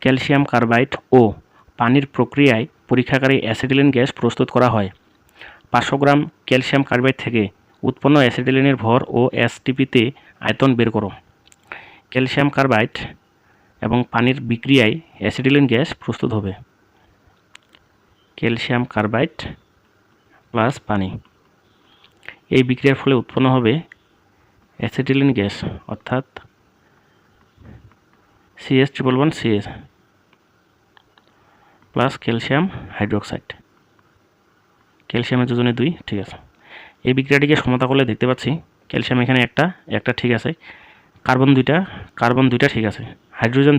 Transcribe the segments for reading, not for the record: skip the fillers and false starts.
Calcium carbide ও পানির প্রক্রিয়ায় পরীক্ষাগারে অ্যাসিটিলিন গ্যাস প্রস্তুত করা হয়। 500 গ্রাম ক্যালসিয়াম কার্বাইড থেকে উৎপন্ন অ্যাসিটিলিনের ভর ও এসটিপিতে আয়তন বের করো। ক্যালসিয়াম কার্বাইড এবং পানির বিক্রিয়ায় অ্যাসিটিলিন গ্যাস প্রস্তুত হবে। ক্যালসিয়াম কার্বাইড প্লাস পানি, এই বিক্রিয়ার ফলে উৎপন্ন হবে অ্যাসিটিলিন গ্যাস অর্থাৎ CH111CH প্লাস ক্যালসিয়াম হাইড্রোক্সাইড। ক্যালসিয়ামের যোজনে 2, ঠিক আছে। এই বিক্রিয়াটিকে সমতা করলে দেখতে পাচ্ছি ক্যালসিয়াম এখানে একটা ঠিক আছে, কার্বন দুইটা ঠিক আছে, হাইড্রোজেন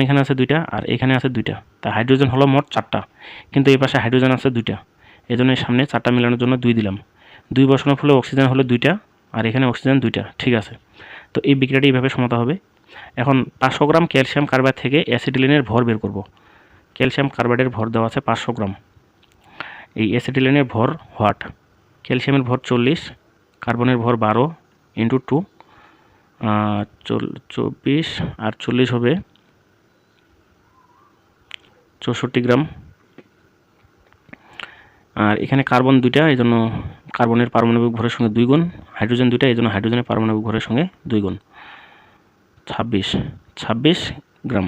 এখানে আছে 2টা আর এখানে আছে 2টা, তা হাইড্রোজেন হলো মোট 4টা, কিন্তু এই পাশে হাইড্রোজেন আছে 2টা, এই জন্য সামনে 4টা মেলানোর জন্য 2 দিলাম। 2 বসানোর ফলে অক্সিজেন হলো 2টা আর এখানে অক্সিজেন 2টা, ঠিক আছে। তো এই বিক্রিয়াটি এইভাবে সমতা হবে। এখন 500 গ্রাম ক্যালসিয়াম কার্বাইড থেকে অ্যাসিটিলিনের ভর বের করব। ক্যালসিয়াম কার্বাইডের ভর দেওয়া আছে 500 গ্রাম। এই অ্যাসিটিলিনের ভর হোয়াট? ক্যালসিয়ামের ভর 40, কার্বনের ভর 12 ইন্টু 2, 24 আর 40 হবে 64 গ্রাম। আর এখানে কার্বন 2টা, এই জন্য কার্বনের পারমাণবিক ভরের সঙ্গে 2 গুণ, হাইড্রোজেন 2টা, এই জন্য হাইড্রোজেনের পারমাণবিক ভরের সঙ্গে 2 গুণ, 26 গ্রাম।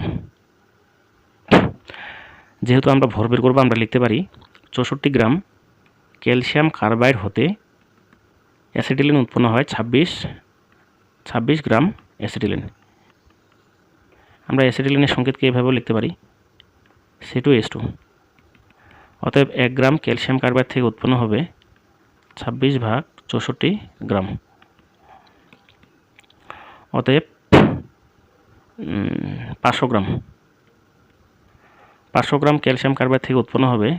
যেহেতু আমরা ভর বের করবো, আমরা লিখতে পারি 64 গ্রাম ক্যালসিয়াম কার্বাইড হতে অ্যাসিটিলিন উৎপন্ন হয় 26 গ্রাম অ্যাসিটিলিন। আমরা অ্যাসিটিলিনের সংকেতকে এভাবেও লিখতে পারি C2H2। অতএব 1 গ্রাম ক্যালসিয়াম কার্বাইড থেকে উৎপন্ন হবে 26/64 গ্রাম। অতএব 500 গ্রাম ক্যালসিয়াম কার্বাইড থেকে উৎপন্ন হবে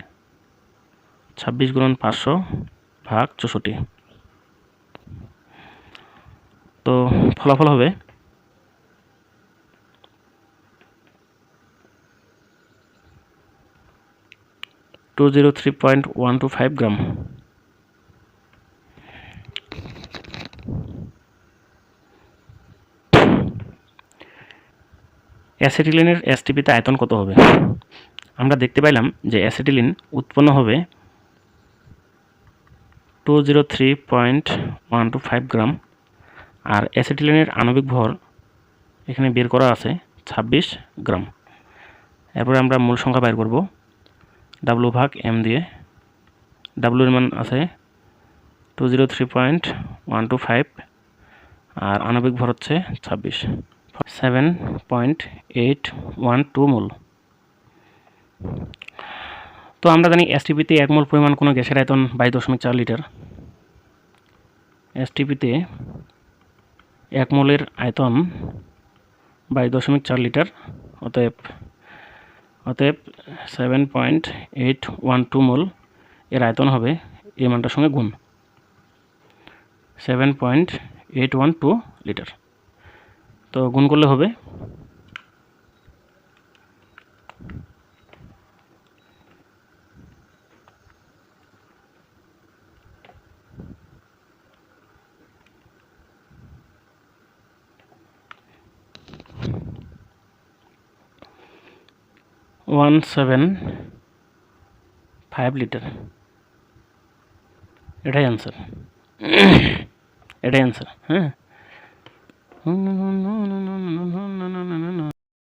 26 গুণন 500/64। তো ফলাফল হবে 203.125 গ্রাম। অ্যাসিটিলিনের এসটিপিতে আয়তন কত হবে? আমরা দেখতে পাইলাম যে অ্যাসিটিলিন উৎপন্ন হবে 203.125 গ্রাম, আর অ্যাসিটিলিনের আণবিক ভর এখানে বের করা আছে 26 গ্রাম। এরপরে আমরা মূল সংখ্যা বের করব W/m দিয়ে। W এর মান আছে 203.125 আর আণবিক ভর হচ্ছে 26, 7.812 মোল। তো আমরা জানি এসটিপিতে 1 মোল পরিমাণ কোনো গ্যাসের আয়তন 22.4 লিটার। এসটিপিতে 1 মোলের আয়তন 22.4 লিটার। অতএব 7.812 মোল এর আয়তন হবে এই মানটার সঙ্গে গুণ 7.812 লিটার। তো গুণ করলে হবে 175 লিটার। এটাই অ্যান্সার, হ্যাঁ।